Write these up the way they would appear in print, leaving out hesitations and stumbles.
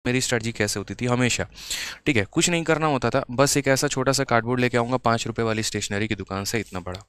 मेरी स्ट्रेटजी कैसे होती थी हमेशा, ठीक है, कुछ नहीं करना होता था, बस एक ऐसा छोटा सा कार्डबोर्ड लेके आऊँगा 5 रुपए वाली स्टेशनरी की दुकान से, इतना बड़ा,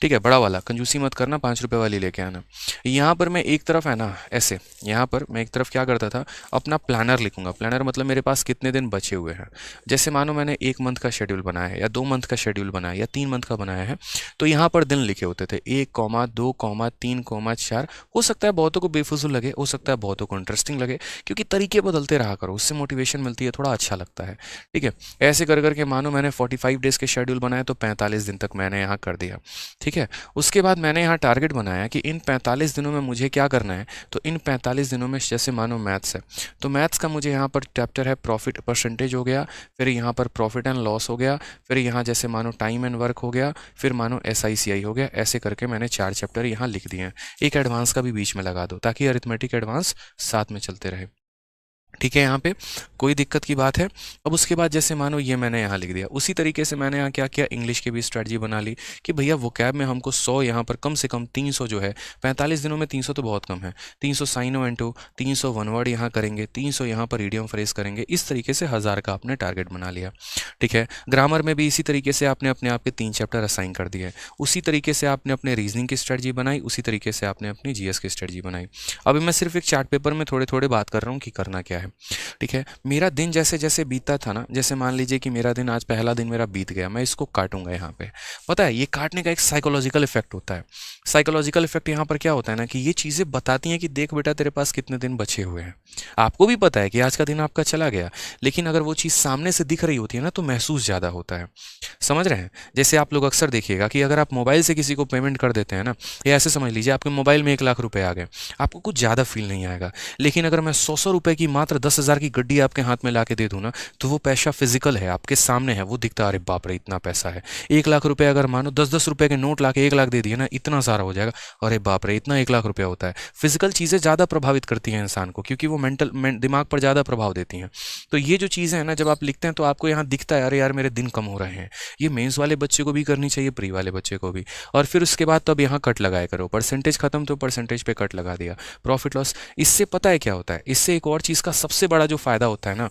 ठीक है, बड़ा वाला, कंजूसी मत करना, 5 रुपए वाली लेके आना। यहाँ पर मैं एक तरफ है ना ऐसे, यहाँ पर मैं एक तरफ क्या करता था, अपना प्लानर लिखूंगा। प्लानर मतलब मेरे पास कितने दिन बचे हुए हैं। जैसे मानो मैंने 1 मंथ का शेड्यूल बनाया है, या 2 मंथ का शेड्यूल बनाया है, या 3 मंथ का बनाया है, तो यहाँ पर दिन लिखे होते थे 1, 2, 3, 4। हो सकता है बहुतों को बेफिजूल लगे, हो सकता है बहुतों को इंटरेस्टिंग लगे, क्योंकि तरीके बदलते रहा करो, उससे मोटिवेशन मिलती है, थोड़ा अच्छा लगता है, ठीक है। ऐसे कर करके मानो मैंने 45 डेज के शेड्यूल बनाए, तो 45 दिन तक मैंने यहाँ कर दिया, ठीक है। उसके बाद मैंने यहाँ टारगेट बनाया कि इन 45 दिनों में मुझे क्या करना है। तो इन 45 दिनों में जैसे मानो मैथ्स है, तो मैथ्स का मुझे यहाँ पर चैप्टर है प्रॉफिट परसेंटेज हो गया, फिर यहाँ पर प्रॉफिट एंड लॉस हो गया, फिर यहाँ जैसे मानो टाइम एंड वर्क हो गया, फिर मानो SICI हो गया। ऐसे करके मैंने 4 चैप्टर यहाँ लिख दिए हैं। एक एडवांस का भी बीच में लगा दो, ताकि अरिथमेटिक एडवांस साथ में चलते रहे, ठीक है। यहाँ पे कोई दिक्कत की बात है। अब उसके बाद जैसे मानो ये मैंने यहाँ लिख दिया, उसी तरीके से मैंने यहाँ क्या किया, इंग्लिश की भी स्ट्रेटजी बना ली कि भैया वोकैब में हमको 100 यहाँ पर कम से कम 300 जो है, 45 दिनों में 300 तो बहुत कम है, 300 साइनो एंटो, 300 वन वर्ड यहाँ करेंगे, 300 यहाँ पर इडियम फ्रेज करेंगे। इस तरीके से 1000 का आपने टारगेट बना लिया, ठीक है। ग्रामर में भी इसी तरीके से आपने अपने आप के 3 चैप्टर असाइन कर दिए। उसी तरीके से आपने अपने रीजनिंग की स्ट्रेटजी बनाई, उसी तरीके से आपने अपनी GS की स्ट्रेटजी बनाई। अभी मैं सिर्फ एक चार्ट पेपर में थोड़े थोड़े बात कर रहा हूँ कि करना क्या है, ठीक है। मेरा दिन जैसे जैसे बीतता था ना, जैसे मान लीजिए कि मेरा दिन आज पहला दिन मेरा बीत गया, मैं इसको काटूंगा यहाँ पे। पता है ये काटने का एक साइकोलॉजिकल इफेक्ट होता है। साइकोलॉजिकल इफेक्ट यहाँ पर क्या होता है ना, कि ये चीज़ें बताती हैं कि देख बेटा तेरे पास कितने दिन बचे हुए हैं। आपको भी पता है कि आज का दिन आपका चला गया, लेकिन अगर वो चीज़ सामने से दिख रही होती है ना, तो महसूस ज़्यादा होता है। समझ रहे हैं? जैसे आप लोग अक्सर देखिएगा कि अगर आप मोबाइल से किसी को पेमेंट कर देते हैं ना, या ऐसे समझ लीजिए आपके मोबाइल में 1 लाख रुपए आ गए, आपको कुछ ज़्यादा फील नहीं आएगा। लेकिन अगर मैं 100 रुपए की मात्र 10,000 की गड्डी आपके हाथ में ला के दे दूँ ना, तो वो पैसा फिजिकल है, आपके सामने है, वो दिखता है, अरे बाप रे इतना पैसा है। 1 लाख रुपए अगर मानो 10-10 रुपए के नोट ला के 1 लाख दे दिए ना, इतना सारा हो जाएगा, अरे बाप रे इतना 1 लाख रुपया होता है। फिजिकल चीज़ें ज़्यादा प्रभावित करती हैं इंसान को, क्योंकि वो दिमाग पर ज़्यादा प्रभाव देती हैं। तो ये जो चीज़ें हैं ना, जब आप लिखते हैं तो आपको यहाँ दिखता है, अरे यार मेरे दिन कम हो रहे हैं। ये मेंस वाले बच्चे को भी करनी चाहिए, प्री वाले बच्चे को भी। और फिर उसके बाद तब यहाँ कट लगाया करो, परसेंटेज खत्म तो परसेंटेज पे कट लगा दिया, प्रॉफिट लॉस। इससे पता है क्या होता है, इससे एक और चीज़ का सबसे बड़ा जो फायदा होता है ना,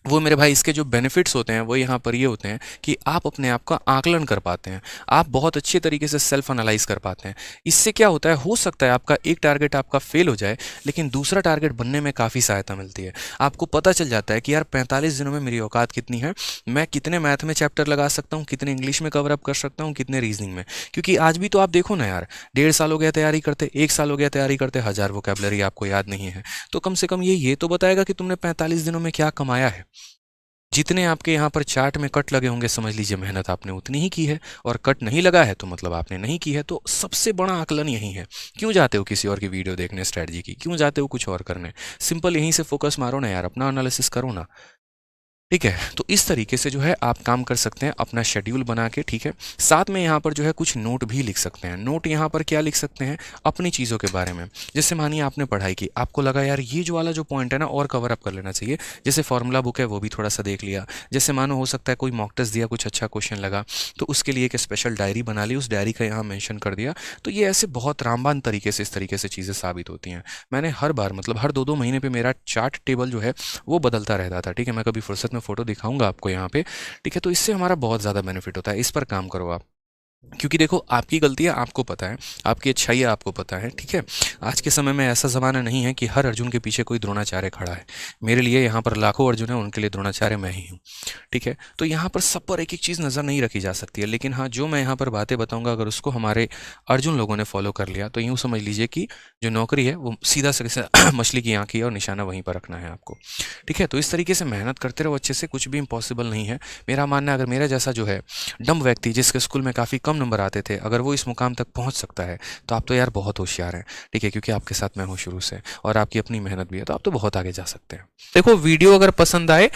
वो मेरे भाई इसके जो बेनिफिट्स होते हैं वो यहाँ पर ये होते हैं कि आप अपने आप का आकलन कर पाते हैं, आप बहुत अच्छे तरीके से सेल्फ एनालाइज कर पाते हैं। इससे क्या होता है, हो सकता है आपका एक टारगेट आपका फेल हो जाए, लेकिन दूसरा टारगेट बनने में काफ़ी सहायता मिलती है। आपको पता चल जाता है कि यार 45 दिनों में मेरी औकात कितनी है, मैं कितने मैथ में चैप्टर लगा सकता हूँ, कितने इंग्लिश में कवर अप कर सकता हूँ, कितने रीजनिंग में। क्योंकि आज भी तो आप देखो ना यार, 1.5 साल हो गया तैयारी करते, 1 साल हो गया तैयारी करते, 1000 वोकैबलरी आपको याद नहीं है। तो कम से कम ये तो बताएगा कि तुमने 45 दिनों में क्या कमाया है। जितने आपके यहाँ पर चार्ट में कट लगे होंगे, समझ लीजिए मेहनत आपने उतनी ही की है, और कट नहीं लगा है तो मतलब आपने नहीं की है। तो सबसे बड़ा आकलन यही है। क्यों जाते हो किसी और की वीडियो देखने स्ट्रेटजी की, क्यों जाते हो कुछ और करने? सिंपल यहीं से फोकस मारो ना यार, अपना एनालिसिस करो ना, ठीक है। तो इस तरीके से जो है आप काम कर सकते हैं अपना शेड्यूल बना के, ठीक है। साथ में यहाँ पर जो है कुछ नोट भी लिख सकते हैं। नोट यहाँ पर क्या लिख सकते हैं, अपनी चीज़ों के बारे में। जैसे मानिए आपने पढ़ाई की, आपको लगा यार ये जो वाला जो पॉइंट है ना और कवर अप कर लेना चाहिए, जैसे फॉर्मूला बुक है वो भी थोड़ा सा देख लिया। जैसे मानो हो सकता है कोई मॉक टेस्ट दिया, कुछ अच्छा क्वेश्चन लगा, तो उसके लिए एक स्पेशल डायरी बना ली, उस डायरी का यहाँ मेंशन कर दिया। तो ये ऐसे बहुत रामबान तरीके से इस तरीके से चीज़ें साबित होती हैं। मैंने हर बार मतलब हर 2-2 महीने पर मेरा चार्ट टेबल जो है वो बदलता रहता था, ठीक है। मैं कभी फुर्सत में फोटो दिखाऊंगा आपको यहाँ पे, ठीक है। तो इससे हमारा बहुत ज़्यादा बेनिफिट होता है, इस पर काम करो आप। क्योंकि देखो आपकी गलतियां आपको पता है, आपकी अच्छाइयाँ आपको पता है, ठीक है। आज के समय में ऐसा ज़माना नहीं है कि हर अर्जुन के पीछे कोई द्रोणाचार्य खड़ा है। मेरे लिए यहाँ पर लाखों अर्जुन है, उनके लिए द्रोणाचार्य मैं ही हूँ, ठीक है। तो यहाँ पर सब पर एक एक चीज़ नज़र नहीं रखी जा सकती है, लेकिन हाँ जो मैं यहाँ पर बातें बताऊँगा, अगर उसको हमारे अर्जुन लोगों ने फॉलो कर लिया, तो यूँ समझ लीजिए कि जो नौकरी है वो सीधा से मछली की आँख ही है, और निशाना वहीं पर रखना है आपको, ठीक है। तो इस तरीके से मेहनत करते रहो अच्छे से, कुछ भी इम्पॉसिबल नहीं है। मेरा मानना है अगर मेरा जैसा जो है डम्ब व्यक्ति, जिसके स्कूल में काफ़ी कम नंबर आते थे, अगर वो इस मुकाम तक पहुंच सकता है, तो आप तो यार बहुत होशियार हैं, ठीक है। क्योंकि आपके साथ मैं हूं शुरू से, और आपकी अपनी मेहनत भी है, तो आप तो बहुत आगे जा सकते हैं। देखो वीडियो अगर पसंद आए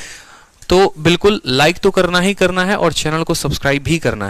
तो बिल्कुल लाइक तो करना ही करना है, और चैनल को सब्सक्राइब भी करना है।